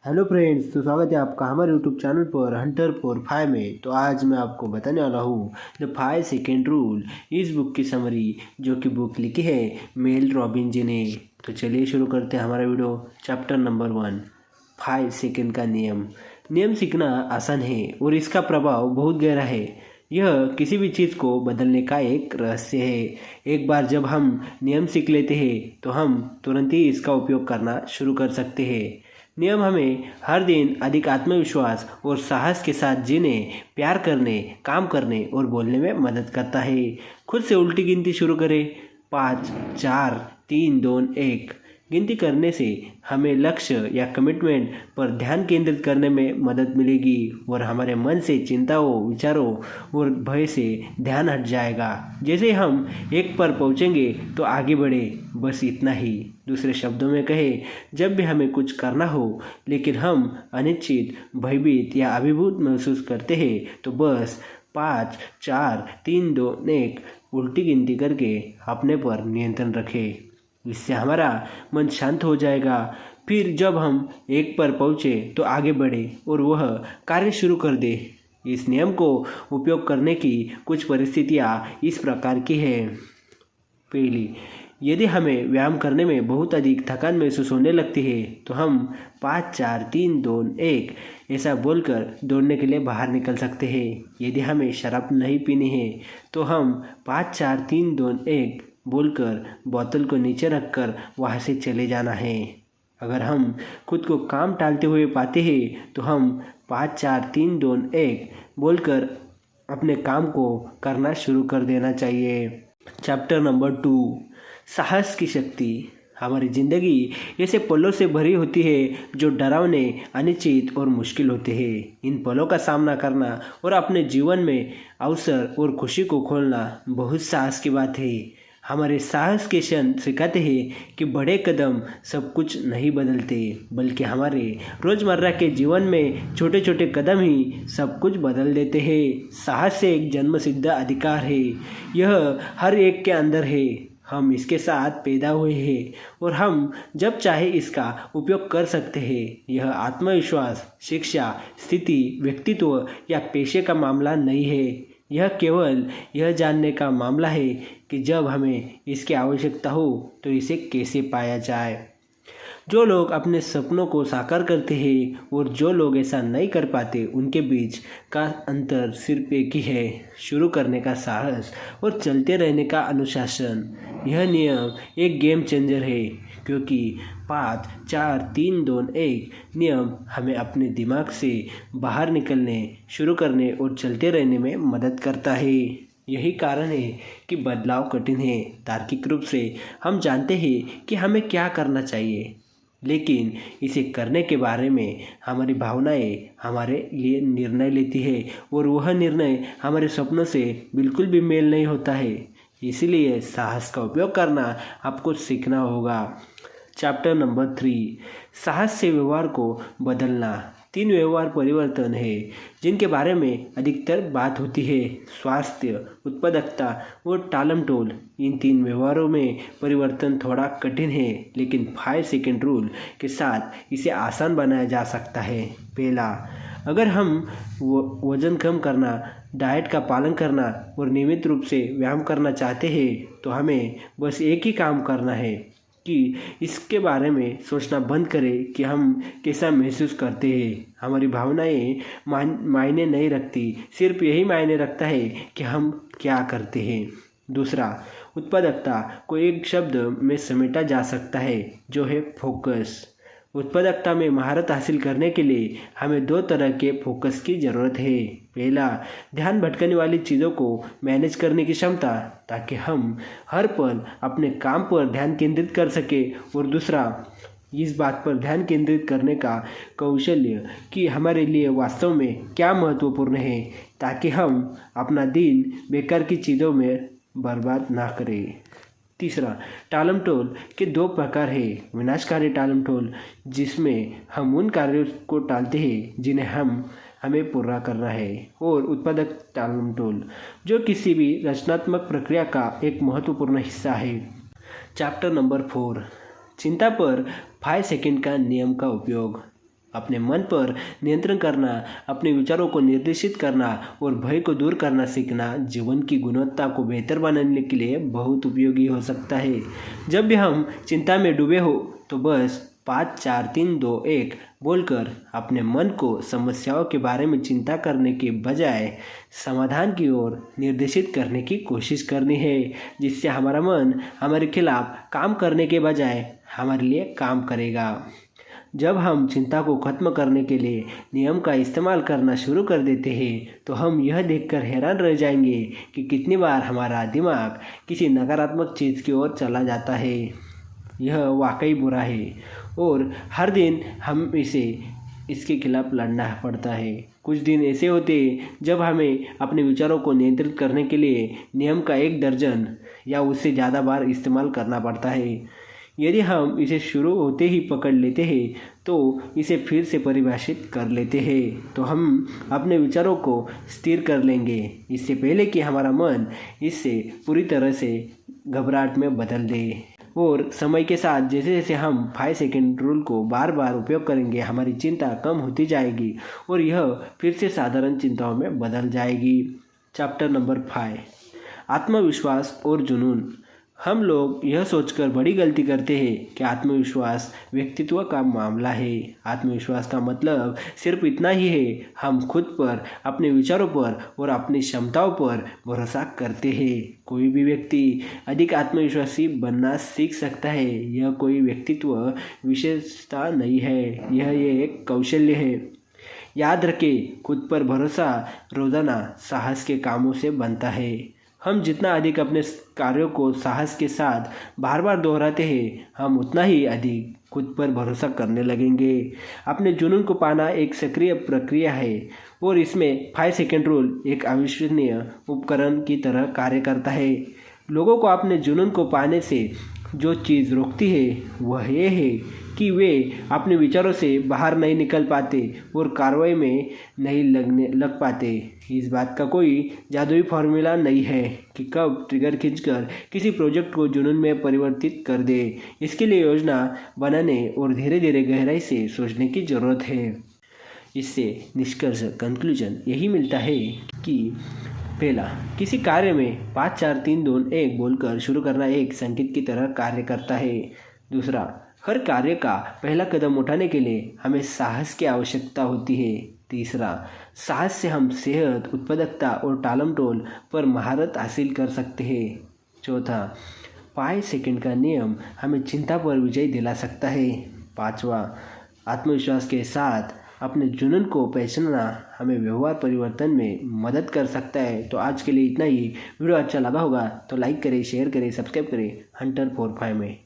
Hello friends, तो स्वागत है आपका हमारे यूट्यूब चैनल पर हंटर फॉर फाइव में। तो आज मैं आपको बताने वाला हूँ द 5 सेकेंड रूल। इस बुक की समरी जो कि बुक लिखी है मेल रॉबिन जी ने। तो चलिए शुरू करते हैं हमारा वीडियो। चैप्टर नंबर 1, 5 सेकेंड का नियम। नियम सीखना आसान है और इसका प्रभाव बहुत गहरा है। यह किसी भी चीज़ को बदलने का एक रहस्य है। एक बार जब हम नियम सीख लेते हैं तो हम तुरंत ही इसका उपयोग करना शुरू कर सकते हैं। नियम हमें हर दिन अधिक आत्मविश्वास और साहस के साथ जीने, प्यार करने, काम करने और बोलने में मदद करता है। खुद से उल्टी गिनती शुरू करें। 5, 4, 3, 2, 1। गिनती करने से हमें लक्ष्य या कमिटमेंट पर ध्यान केंद्रित करने में मदद मिलेगी और हमारे मन से चिंताओं, विचारों और भय से ध्यान हट जाएगा। जैसे हम 1 पर पहुंचेंगे तो आगे बढ़े, बस इतना ही। दूसरे शब्दों में कहें, जब भी हमें कुछ करना हो लेकिन हम अनिश्चित, भयभीत या अभिभूत महसूस करते हैं तो बस 5, 4, 3, 2, 1 उल्टी गिनती करके अपने पर नियंत्रण रखें। इससे हमारा मन शांत हो जाएगा। फिर जब हम 1 पर पहुँचे तो आगे बढ़े और वह कार्य शुरू कर दे। इस नियम को उपयोग करने की कुछ परिस्थितियाँ इस प्रकार की है। पहली, यदि हमें व्यायाम करने में बहुत अधिक थकान महसूस होने लगती है तो हम 5, 4, 3, 2, 1 ऐसा बोलकर दौड़ने के लिए बाहर निकल सकते हैं। यदि हमें शराब नहीं पीनी है तो हम 5, 4, 3, 2, 1 बोलकर बोतल को नीचे रखकर वहाँ से चले जाना है। अगर हम खुद को काम टालते हुए पाते हैं तो हम 5, 4, 3, 2, 1 बोलकर अपने काम को करना शुरू कर देना चाहिए। चैप्टर नंबर 2, साहस की शक्ति। हमारी ज़िंदगी ऐसे पलों से भरी होती है जो डरावने, अनिश्चित और मुश्किल होते हैं। इन पलों का सामना करना और अपने जीवन में अवसर और खुशी को खोलना बहुत साहस की बात है। हमारे साहस के क्षण सिखाते हैं कि बड़े कदम सब कुछ नहीं बदलते, बल्कि हमारे रोज़मर्रा के जीवन में छोटे छोटे कदम ही सब कुछ बदल देते हैं। साहस से एक जन्मसिद्ध अधिकार है। यह हर एक के अंदर है। हम इसके साथ पैदा हुए हैं और हम जब चाहे इसका उपयोग कर सकते हैं। यह आत्मविश्वास, शिक्षा, स्थिति, व्यक्तित्व या पेशे का मामला नहीं है। यह केवल यह जानने का मामला है कि जब हमें इसकी आवश्यकता हो तो इसे कैसे पाया जाए। जो लोग अपने सपनों को साकार करते हैं और जो लोग ऐसा नहीं कर पाते, उनके बीच का अंतर सिर्फ एक ही है, शुरू करने का साहस और चलते रहने का अनुशासन। यह नियम एक गेम चेंजर है क्योंकि 5, 4, 3, 2, 1 नियम हमें अपने दिमाग से बाहर निकलने, शुरू करने और चलते रहने में मदद करता है। यही कारण है कि बदलाव कठिन है। तार्किक रूप से हम जानते हैं कि हमें क्या करना चाहिए, लेकिन इसे करने के बारे में हमारी भावनाएं हमारे लिए निर्णय लेती है और वह निर्णय हमारे सपनों से बिल्कुल भी मेल नहीं होता है। इसीलिए साहस का उपयोग करना आपको सीखना होगा। चैप्टर नंबर 3, साहस से व्यवहार को बदलना। 3 व्यवहार परिवर्तन है जिनके बारे में अधिकतर बात होती है: स्वास्थ्य, उत्पादकता और टालमटोल। इन 3 व्यवहारों में परिवर्तन थोड़ा कठिन है, लेकिन 5 सेकेंड रूल के साथ इसे आसान बनाया जा सकता है। पहला, अगर हम वजन कम करना, डाइट का पालन करना और नियमित रूप से व्यायाम करना चाहते हैं तो हमें बस एक ही काम करना है कि इसके बारे में सोचना बंद करें कि हम कैसा महसूस करते हैं। हमारी भावनाएं मायने नहीं रखती, सिर्फ यही मायने रखता है कि हम क्या करते हैं। दूसरा, उत्पादकता को एक शब्द में समेटा जा सकता है जो है फोकस। उत्पादकता में महारत हासिल करने के लिए हमें 2 तरह के फोकस की ज़रूरत है। पहला, ध्यान भटकने वाली चीज़ों को मैनेज करने की क्षमता, ताकि हम हर पल अपने काम पर ध्यान केंद्रित कर सकें। और दूसरा, इस बात पर ध्यान केंद्रित करने का कौशल्य कि हमारे लिए वास्तव में क्या महत्वपूर्ण है, ताकि हम अपना दिन बेकार की चीज़ों में बर्बाद ना करें। तीसरा, टालमटोल के 2 प्रकार है: विनाशकारी टालमटोल, जिसमें हम उन कार्यों को टालते हैं जिन्हें हमें पूरा करना है, और उत्पादक टालमटोल, जो किसी भी रचनात्मक प्रक्रिया का एक महत्वपूर्ण हिस्सा है। चैप्टर नंबर 4, चिंता पर 5 सेकेंड का नियम का उपयोग। अपने मन पर नियंत्रण करना, अपने विचारों को निर्देशित करना और भय को दूर करना सीखना जीवन की गुणवत्ता को बेहतर बनाने के लिए बहुत उपयोगी हो सकता है। जब भी हम चिंता में डूबे हो तो बस 5 4 3 2 1 बोलकर अपने मन को समस्याओं के बारे में चिंता करने के बजाय समाधान की ओर निर्देशित करने की कोशिश करनी है, जिससे हमारा मन हमारे खिलाफ काम करने के बजाय हमारे लिए काम करेगा। जब हम चिंता को खत्म करने के लिए नियम का इस्तेमाल करना शुरू कर देते हैं तो हम यह देखकर हैरान रह जाएंगे कि कितनी बार हमारा दिमाग किसी नकारात्मक चीज़ की ओर चला जाता है। यह वाकई बुरा है और हर दिन हम इसके खिलाफ लड़ना पड़ता है। कुछ दिन ऐसे होते हैं जब हमें अपने विचारों को नियंत्रित करने के लिए नियम का 1 दर्जन या उससे ज़्यादा बार इस्तेमाल करना पड़ता है। यदि हम इसे शुरू होते ही पकड़ लेते हैं तो इसे फिर से परिभाषित कर लेते हैं तो हम अपने विचारों को स्थिर कर लेंगे, इससे पहले कि हमारा मन इससे पूरी तरह से घबराहट में बदल दे। और समय के साथ जैसे जैसे हम 5 सेकेंड रूल को बार बार उपयोग करेंगे, हमारी चिंता कम होती जाएगी और यह फिर से साधारण चिंताओं में बदल जाएगी। चैप्टर नंबर 5, आत्मविश्वास और जुनून। हम लोग यह सोचकर बड़ी गलती करते हैं कि आत्मविश्वास व्यक्तित्व का मामला है। आत्मविश्वास का मतलब सिर्फ इतना ही है, हम खुद पर, अपने विचारों पर और अपनी क्षमताओं पर भरोसा करते हैं। कोई भी व्यक्ति अधिक आत्मविश्वासी बनना सीख सकता है। यह कोई व्यक्तित्व विशेषता नहीं है, यह एक कौशल्य है। याद रखें, खुद पर भरोसा रोज़ाना साहस के कामों से बनता है। हम जितना अधिक अपने कार्यों को साहस के साथ बार बार दोहराते हैं, हम उतना ही अधिक खुद पर भरोसा करने लगेंगे। अपने जुनून को पाना एक सक्रिय प्रक्रिया है और इसमें 5 सेकेंड रूल एक अविश्वसनीय उपकरण की तरह कार्य करता है। लोगों को अपने जुनून को पाने से जो चीज़ रोकती है वह यह है कि वे अपने विचारों से बाहर नहीं निकल पाते और कार्रवाई में नहीं लग पाते। इस बात का कोई जादुई फॉर्मूला नहीं है कि कब ट्रिगर खींचकर किसी प्रोजेक्ट को जुनून में परिवर्तित कर दे। इसके लिए योजना बनाने और धीरे धीरे गहराई से सोचने की ज़रूरत है। इससे निष्कर्ष कंक्लूजन यही मिलता है कि पहला, किसी कार्य में 5 4 3 2 1 बोलकर शुरू करना एक संकेत की तरह कार्य करता है। दूसरा, हर कार्य का पहला कदम उठाने के लिए हमें साहस की आवश्यकता होती है। तीसरा, साहस से हम सेहत, उत्पादकता और टालमटोल पर महारत हासिल कर सकते हैं। चौथा, 5 सेकंड का नियम हमें चिंता पर विजय दिला सकता है। पाँचवा, आत्मविश्वास के साथ अपने जुनून को पहचानना हमें व्यवहार परिवर्तन में मदद कर सकता है। तो आज के लिए इतना ही। वीडियो अच्छा लगा होगा तो लाइक करें, शेयर करें, सब्सक्राइब करें हंटर 45 में।